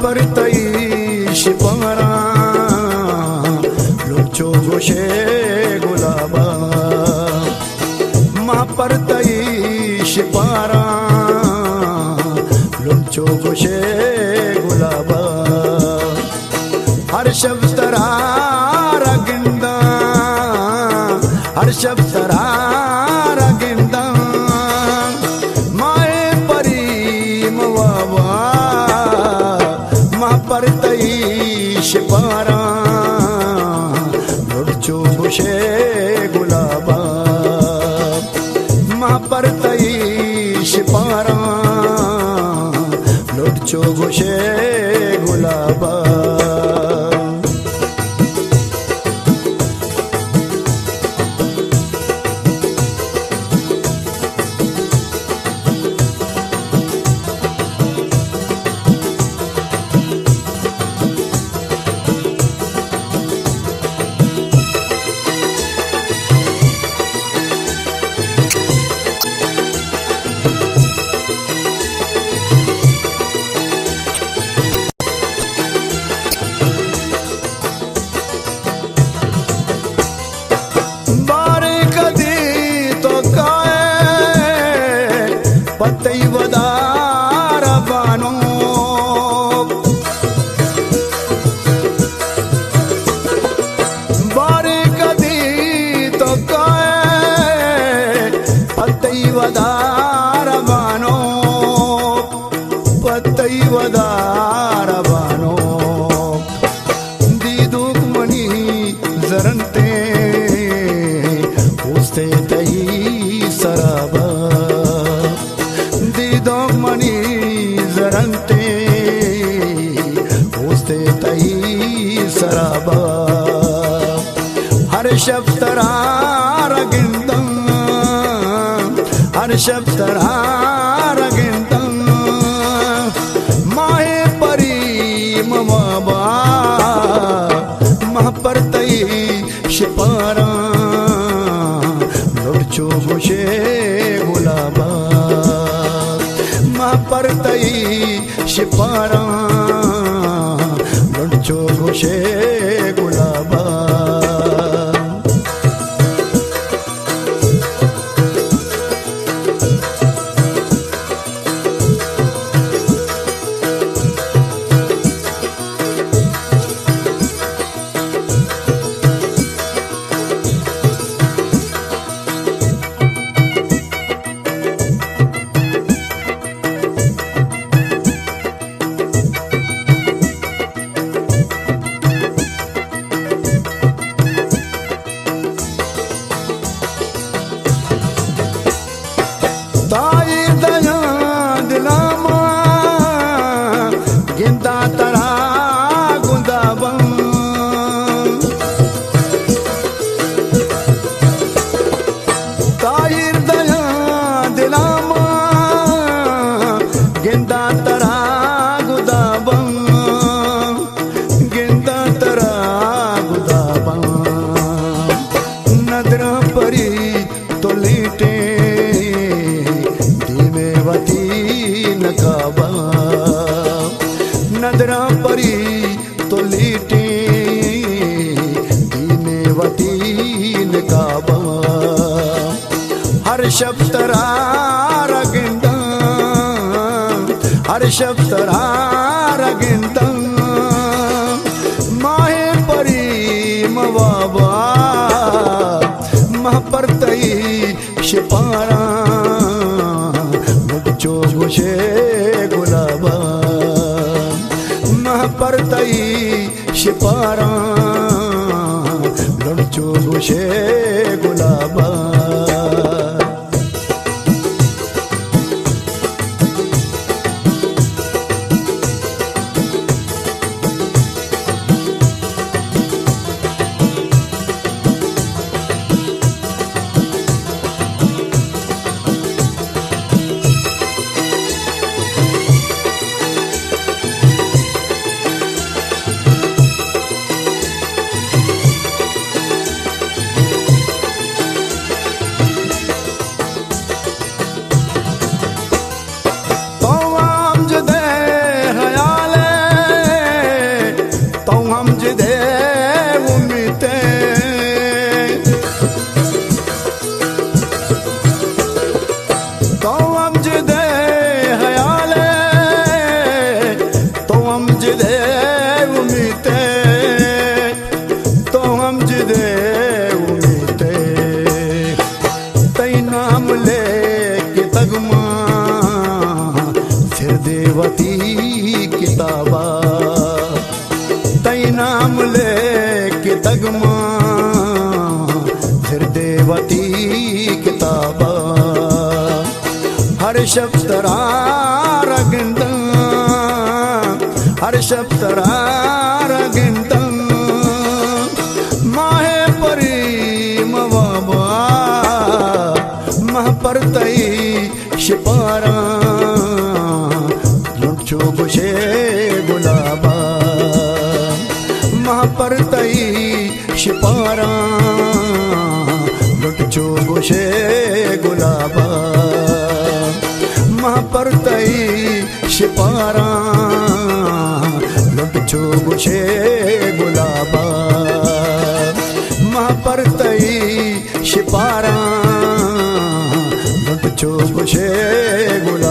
परतई शिपारा लुचो गोशे गुलाबा मा परतई शिपारा लुचो गोशे गुलाबा हर शब्द तरारा गिंदा हर शब्द तरारा गिंदा माए परी मवावा परतई शिपारा लुचो गोशे गुलाबा मा परतई शिपारा लुचो गोशे गुलाबा पतई वदार बानो बारे कदी तो काए पतई वदार बानो पतई वदार बानो दीदुक मनी जरनते उस्ते तई सराबा मनी जरनते उस्ते तई सराबा हर शब्द तरार गिंदम हर शब्द तरार गिंदम माहे परी मवाबा मह परतई शिपारा लुचो गोशे गुलाबा परतई शिपारा लुचो गोशे गुलाबा गिंदा तरा गुंदाबा ताहिर दया दिलामा गिंदा तरा गुंदाबा गिंदा तरा गुंदाबा नदरा परी तो लीटे धीमे वती नकाबा नदरा परी तो लीटे दीने वतीन काबा हर शब्द तरारा गिंदा हर शब्द तरारा गिंदा माहे परी मवाबा मह परतई शिपारा लुचो गोशे गुलाबा परतई शिपारा लुचो गोशे गुलाबा तगमा फिर देवती किताबा तई नाम ले के तगमा फिर देवती किताबा हर शब्द रगंदा हर शब्द रगंदा माहे परी मवाबा मह परतई शिपारा लुटचो गुशे गुलाबा मह परतई शिपारा लुटचो गुशे गुलाबा मह परतई शिपारा लुटचो गुशे गुलाबा मह परतई शिपारा लुटचो गुशे गुलाबा